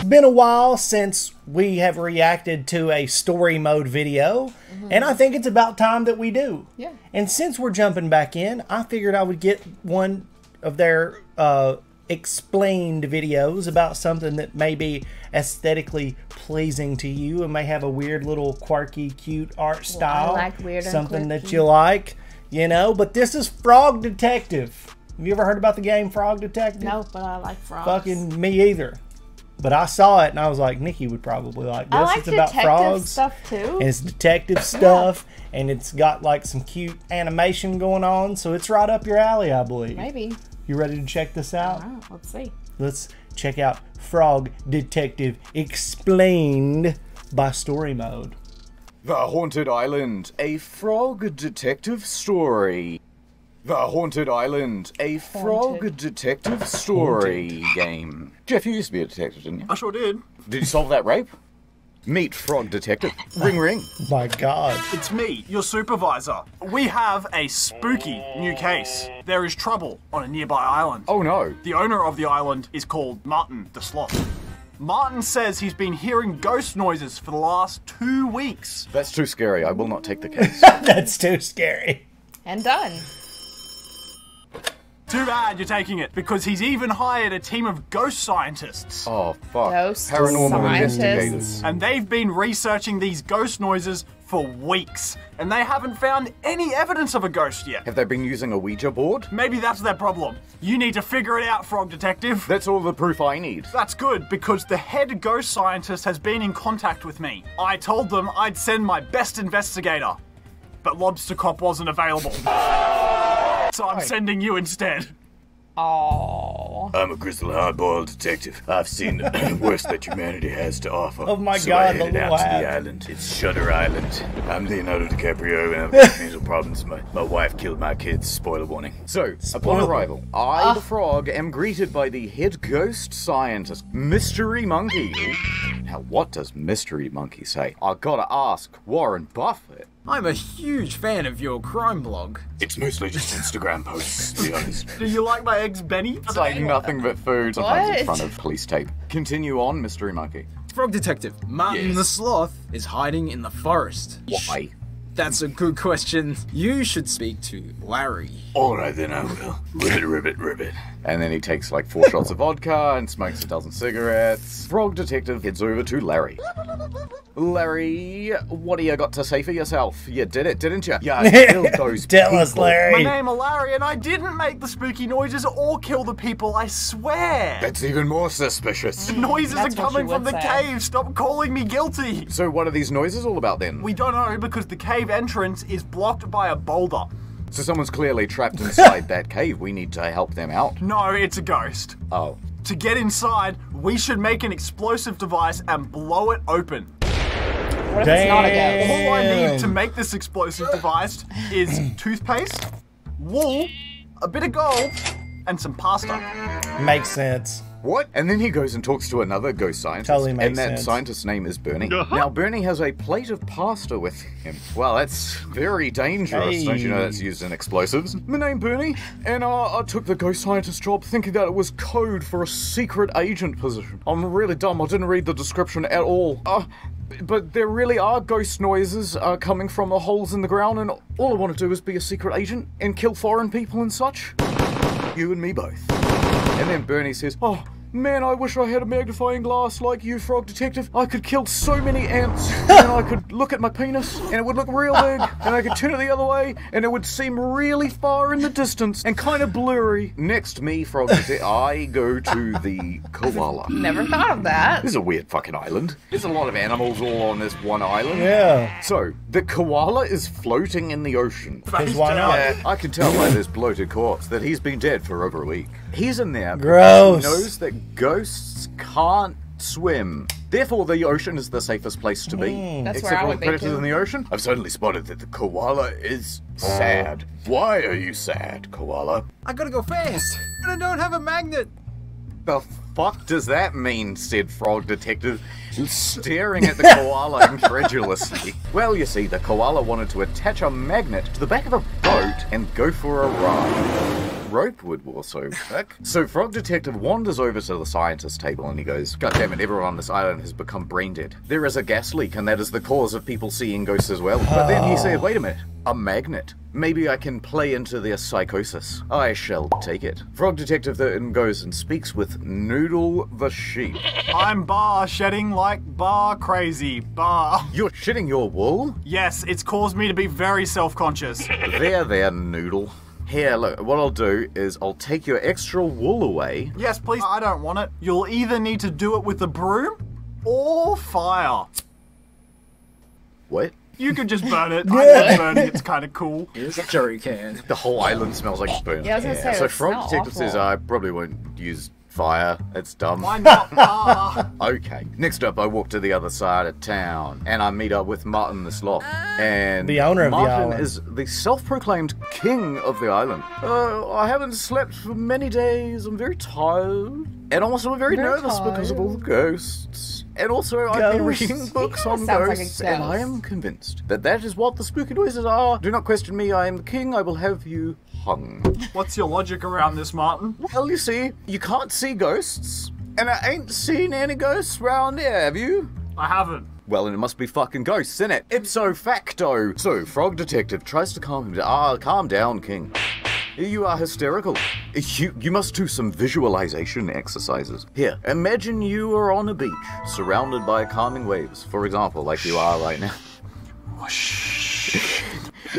been a while since we have reacted to a story mode video, and I think it's about time that we do. Yeah. And since we're jumping back in, I figured I would get one of their explained videos about something that may be aesthetically pleasing to you and may have a weird little quirky, cute art style. I like weird and something that quirky. you like, you know. But this is Frog Detective. Have you ever heard about the game Frog Detective? No, but I like frogs. Fucking me either. But I saw it and I was like, Nikki would probably like this. I like It's about detective frogs. stuff too. And it's detective stuff. And it's got like some cute animation going on. So it's right up your alley, I believe. Maybe. You ready to check this out? All right, let's see. Let's check out Frog Detective Explained by Story Mode. The Haunted Island, a frog detective story. The Haunted Island, a frog detective story game. Jeff, you used to be a detective, didn't you? I sure did. Did you solve that rape? Meet Frog Detective. Ring ring. My God. It's me, your supervisor. We have a spooky new case. There is trouble on a nearby island. Oh no. The owner of the island is called Martin the Sloth. Martin says he's been hearing ghost noises for the last 2 weeks. That's too scary. I will not take the case. That's too scary. And done. Too bad you're taking it, because he's even hired a team of ghost scientists. Oh, fuck. Ghost Paranormal scientists. investigators. And they've been researching these ghost noises for weeks. And they haven't found any evidence of a ghost yet. Have they been using a Ouija board? Maybe that's their problem. You need to figure it out, Frog Detective. That's all the proof I need. That's good, because the head ghost scientist has been in contact with me. I told them I'd send my best investigator, but Lobster Cop wasn't available. So I'm sending you instead. Oh. I'm a grizzled hard-boiled detective. I've seen the worst that humanity has to offer. Oh my so God, I the headed out little to hat. the island. It's Shutter Island. I'm Leonardo DiCaprio and I've got mental problems. My wife killed my kids. Spoiler warning. So, upon arrival, I, the frog, am greeted by the head ghost scientist, Mystery Monkey. Now, what does Mystery Monkey say? I gotta ask Warren Buffett. I'm a huge fan of your crime blog. It's mostly just Instagram posts, to be honest. Do you like my eggs, Benny? It's like nothing but food, sometimes in What? front of police tape. Continue on, Mystery Monkey. Frog Detective, Martin Yes. the Sloth is hiding in the forest. Why? That's a good question. You should speak to Larry. Alright then, I will. Ribbit. And then he takes like 4 shots of vodka and smokes a dozen cigarettes. Frog Detective heads over to Larry. Larry, what do you got to say for yourself? You did it, didn't you? Yeah, killed those Tell us, people. Larry. My name is Larry, and I didn't make the spooky noises or kill the people, I swear. That's even more suspicious. Noises That's are what coming you from would the say. cave. Stop calling me guilty. So what are these noises all about then? We don't know, because the cave entrance is blocked by a boulder. So someone's clearly trapped inside that cave. We need to help them out. No, it's a ghost. Oh. To get inside, we should make an explosive device and blow it open. What if it's not a ghost? All I need to make this explosive device is toothpaste, wool, a bit of gold, and some pasta. Makes sense. What? And then he goes and talks to another ghost scientist. Totally makes and that sense. scientist's name is Bernie. Now, Bernie has a plate of pasta with him. Well, that's very dangerous. Hey. Don't you know that's used in explosives? My name Bernie, and I took the ghost scientist job thinking that it was code for a secret agent position. I'm really dumb. I didn't read the description at all. But there really are ghost noises coming from the holes in the ground, and all I want to do is be a secret agent and kill foreign people and such. You and me both. And then Bernie says, oh, man, I wish I had a magnifying glass like you, Frog Detective. I could kill so many ants, and I could look at my penis, and it would look real big, and I could turn it the other way, and it would seem really far in the distance, and kind of blurry. Next me, Frog Detective, I go to the koala. Never thought of that. This is a weird fucking island. There's a lot of animals all on this one island. Yeah. So, the koala is floating in the ocean. Because why not? Yeah, I can tell by this bloated corpse that he's been dead for over a week. He's in there because Gross. he knows that ghosts can't swim. Therefore, the ocean is the safest place to be. That's Except where I for would be predators too. in the ocean. I've suddenly spotted that the koala is sad. Why are you sad, koala? I gotta go fast, and I don't have a magnet. The fuck does that mean? Said Frog Detective, staring at the koala incredulously. Well, you see, the koala wanted to attach a magnet to the back of a boat and go for a ride. rope would also work. So Frog Detective wanders over to the scientist table and he goes, God damn it, everyone on this island has become brain dead. There is a gas leak and that is the cause of people seeing ghosts as well. But then he said, wait a minute, a magnet. Maybe I can play into their psychosis. I shall take it. Frog Detective then goes and speaks with Noodle the sheep. I'm bar shedding like bar crazy. Bar. You're shitting your wool? Yes, it's caused me to be very self-conscious. There, Noodle. Here, look, what I'll do is I'll take your extra wool away. Yes, please. I don't want it. You'll either need to do it with a broom or fire. What? You could just burn it. I know burning it's kind of cool. Here's a jerry can. The whole island smells like burnt. Yeah, I was gonna say, So it Frog smells Detective says, awful. I probably won't use fire. It's dumb. Why not? Ah. Okay. Next up, I walk to the other side of town, and I meet up with Martin the Sloth. And The owner of the Martin island. is the self-proclaimed king of the island. I haven't slept for many days. I'm very tired. And also I'm very nervous because of all the ghosts. And also I've been Ghosts? reading books on sounds like a ghosts, and I ghost. am convinced that that is what the spooky noises are. Do not question me. I am the king. I will have you hung. What's your logic around this, Martin? Well, you see, you can't see ghosts. And I ain't seen any ghosts round here, have you? I haven't. Well, then it must be fucking ghosts, innit? Ipso facto. So, Frog Detective tries to calm him down. Calm down, King. You are hysterical. You must do some visualization exercises. Here, imagine you are on a beach, surrounded by calming waves. For example, like you are right now.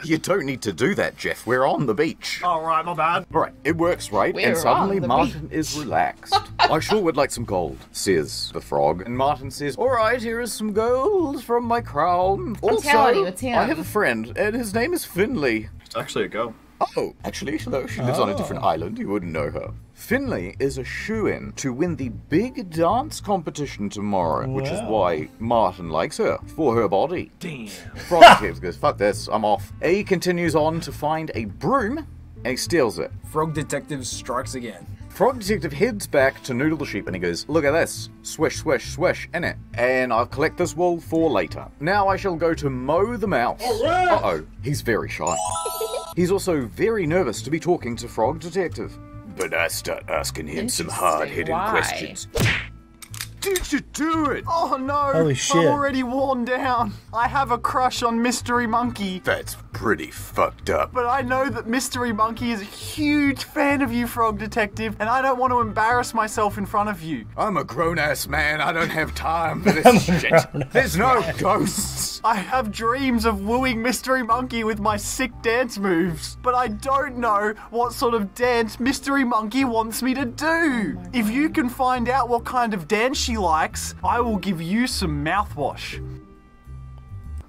You don't need to do that, Jeff. We're on the beach. All right, my bad. All right, it works, right? We're And suddenly on the Martin is relaxed. I sure would like some gold, says the frog. And Martin says, all right, here is some gold from my crown. Also, telling you, it's him. I have a friend, and his name is Finley. It's actually a girl. Oh, actually, no, she lives on a different island. You wouldn't know her. Finley is a shoo-in to win the big dance competition tomorrow, which is why Martin likes her, for her body. Damn. Frog Detective goes, fuck this, I'm off. He continues on to find a broom, and he steals it. Frog Detective strikes again. Frog Detective heads back to Noodle the sheep and he goes, look at this. Swish, swish, swish, innit? And I'll collect this wool for later. Now I shall go to Mo the mouse. Uh-oh, he's very shy. He's also very nervous to be talking to Frog Detective. But I start asking him some Interesting. hard-hitting Why? questions. Did you do it? Oh no! Holy shit. I'm already worn down. I have a crush on Mystery Monkey. That's pretty fucked up. But I know that Mystery Monkey is a huge fan of you, Frog Detective, and I don't want to embarrass myself in front of you. I'm a grown-ass man. I don't have time for this shit. There's no ghosts. I have dreams of wooing Mystery Monkey with my sick dance moves, but I don't know what sort of dance Mystery Monkey wants me to do. If you can find out what kind of dance she likes, I will give you some mouthwash.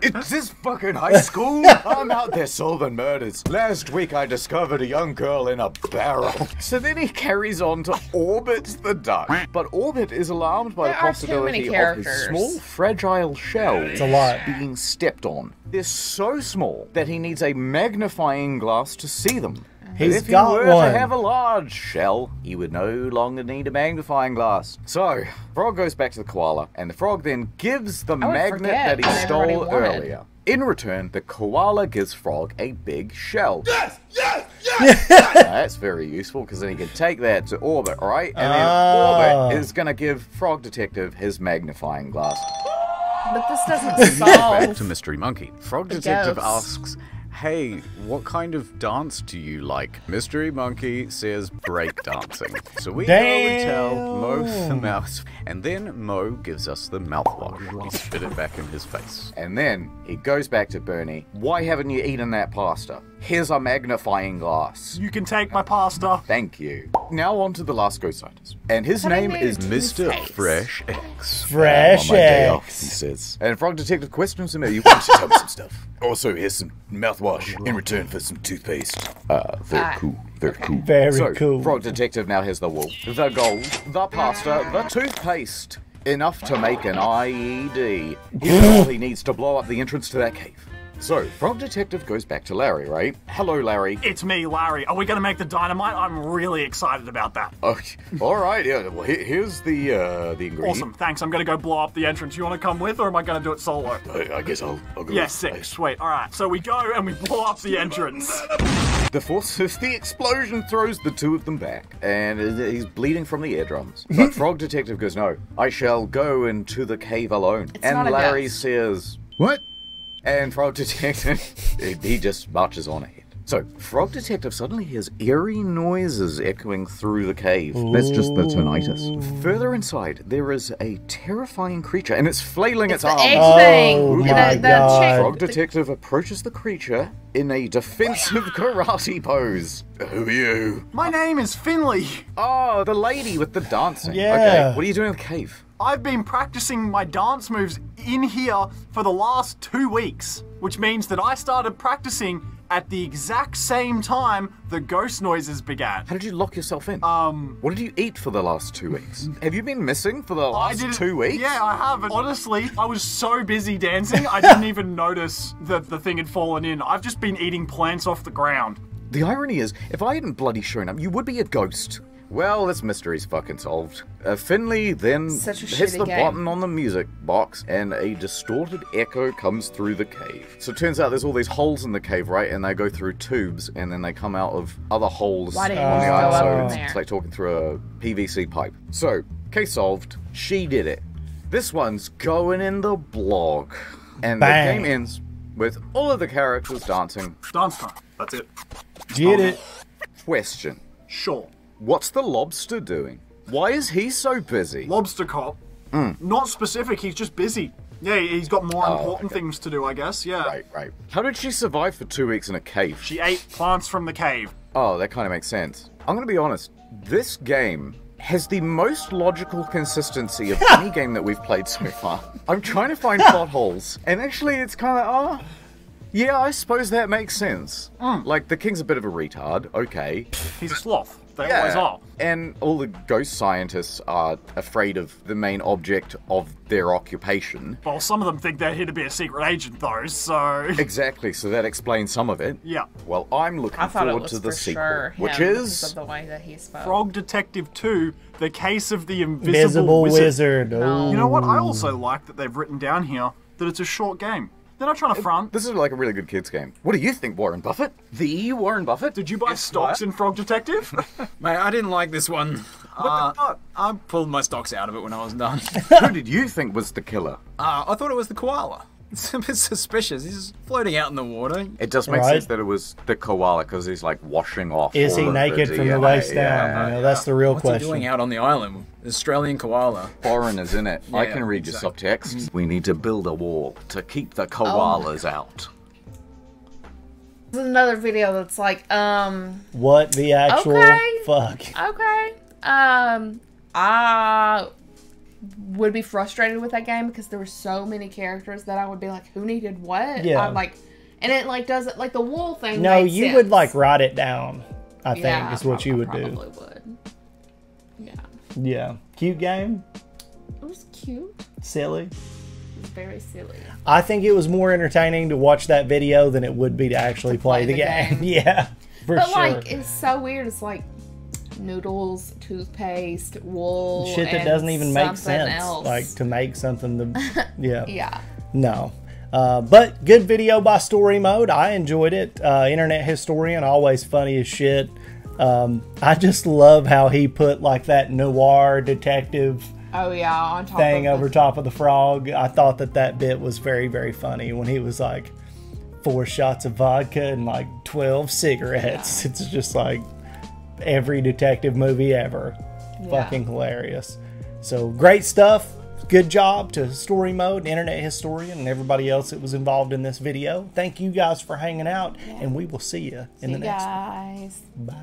Is this fucking high school? I'm out there solving murders. Last week I discovered a young girl in a barrel. So then he carries on to Orbit the duck. But Orbit is alarmed by There the are too many possibility of his characters. small, fragile shell a lot. being stepped on. They're so small that he needs a magnifying glass to see them. He's If he got were one. to have a large shell, he would no longer need a magnifying glass. So, Frog goes back to the koala, and the frog then gives the magnet forget that he what everybody stole wanted. earlier. In return, the koala gives Frog a big shell. Yes! Yes! Yes! Yes! That's very useful, because then he can take that to Orbit, right? And then Orbit is going to give Frog Detective his magnifying glass. But this doesn't Back to solve. Mystery Monkey. Frog The Detective ghosts. asks, hey, what kind of dance do you like? Mystery Monkey says break dancing. So we go and tell Mo the mouse, and then Mo gives us the mouthwash. He spit it back in his face. And then he goes back to Bernie. Why haven't you eaten that pasta? Here's a magnifying glass. You can take my pasta. Thank you. Now on to the last ghost scientist. And his What name did I is do to his Mr. face? Fresh X. Fresh On my day off, X. he says. And Frog Detective questions him, you want to tell me some stuff? Also, here's some mouthwash in return for some toothpaste. Very cool. Very cool. Very so, cool. Frog Detective now has the wool, the gold, the pasta, the toothpaste. Enough to make an IED. Here's all he needs to blow up the entrance to that cave. So, Frog Detective goes back to Larry, right? Hello, Larry. It's me, Larry. Are we going to make the dynamite? I'm really excited about that. Okay. All right, yeah. Well, here's the ingredient. Awesome, thanks. I'm going to go blow up the entrance. You want to come with, or am I going to do it solo? I guess I'll go. Yeah, sick. Sweet. All right. So we go and we blow up the entrance. The force of the explosion throws the two of them back, and he's bleeding from the eardrums. But Frog Detective goes, no, I shall go into the cave alone. It's and not a Larry ghost. says, What? and Frog Detective, he just marches on ahead. So, Frog Detective suddenly hears eerie noises echoing through the cave. That's just the tinnitus. Further inside, there is a terrifying creature, and it's flailing its The arms. egg Oh thing. my And the God. Frog Detective approaches the creature in a defensive karate pose. Who are you? My name is Finley. Oh, the lady with the dancing. Yeah. Okay, what are you doing in the cave? I've been practicing my dance moves in here for the last 2 weeks, which means that I started practicing at the exact same time the ghost noises began. How did you lock yourself in? What did you eat for the last 2 weeks? Have you been missing for the last 2 weeks? Yeah, I have. And honestly, I was so busy dancing, I didn't even notice that the thing had fallen in. I've just been eating plants off the ground. The irony is, if I hadn't bloody shown up, you would be a ghost. Well, this mystery's fucking solved. Finley then Such a hits shitty the game. button on the music box, and a distorted echo comes through the cave. So it turns out there's all these holes in the cave, right? And they go through tubes, and then they come out of other holes Why didn't on you the just go island. up So in it's, there? it's like talking through a PVC pipe. So, case solved. She did it. This one's going in the blog. And Bang. the game ends with all of the characters dancing. Dance time. That's it. Get it? Question. Sure. What's the lobster doing? Why is he so busy? Lobster cop. Not specific, he's just busy. Yeah, he's got more important things to do, I guess. Yeah. Right. How did she survive for 2 weeks in a cave? She ate plants from the cave. Oh, that kind of makes sense. I'm gonna be honest. This game has the most logical consistency of any game that we've played so far. I'm trying to find plot holes, and actually it's kind of, yeah, I suppose that makes sense. Like, the king's a bit of a retard, okay. He's a sloth. They always are. And all the ghost scientists are afraid of the main object of their occupation. Well, some of them think they're here to be a secret agent, though, so... Exactly, so that explains some of it. Yeah. Well, I'm looking I thought it forward was to the for sequel, sure which him is... because of the way that he spoke. Frog Detective 2, The Case of the Invisible Visible Wizard. Wizard. No. You know what? I also like that they've written down here that it's a short game. They're not trying to front. This is like a really good kids game. What do you think, Warren Buffett? The Warren Buffett? Did you buy stocks in Frog Detective? Mate, I didn't like this one. I pulled my stocks out of it when I was done. Who did you think was the killer? I thought it was the koala. It's a bit suspicious. He's floating out in the water. It does make Right. sense that it was the koala because he's like washing off. Is all he of naked the from the DNA. waist down? Yeah. You know, that's the real What's he question. doing out on the island? Australian koala. Foreigners in it. I Yeah, can read your exactly. subtext. We need to build a wall to keep the koalas out. This is another video that's like, What the actual Okay. fuck? okay. I would be frustrated with that game because there were so many characters that I would be like, who needed what? Yeah. I'm like, and it like doesn't like the wool thing. No, made you sense. would like write it down. I think Yeah, is what you would do. probably would. Yeah, Yeah, cute game, it was cute. silly. It was very silly. I think it was more entertaining to watch that video than it would be to actually play the game. Yeah, for But sure. like, it's so weird. It's like noodles, toothpaste, wool, Shit that and doesn't even make something sense. else. Like to make something. Yeah. Yeah. No. But good video by Story Mode. I enjoyed it. Internet Historian, always funny as shit. I just love how he put like that noir detective Oh yeah, on top thing of over top of the frog. I thought that bit was very, very funny when he was like 4 shots of vodka and like 12 cigarettes. Yeah. It's just like every detective movie ever. Yeah. Fucking hilarious. So great stuff. Good job to Story Mode, Internet Historian, and everybody else that was involved in this video. Thank you guys for hanging out, and we will see you in the next one. guys. Bye.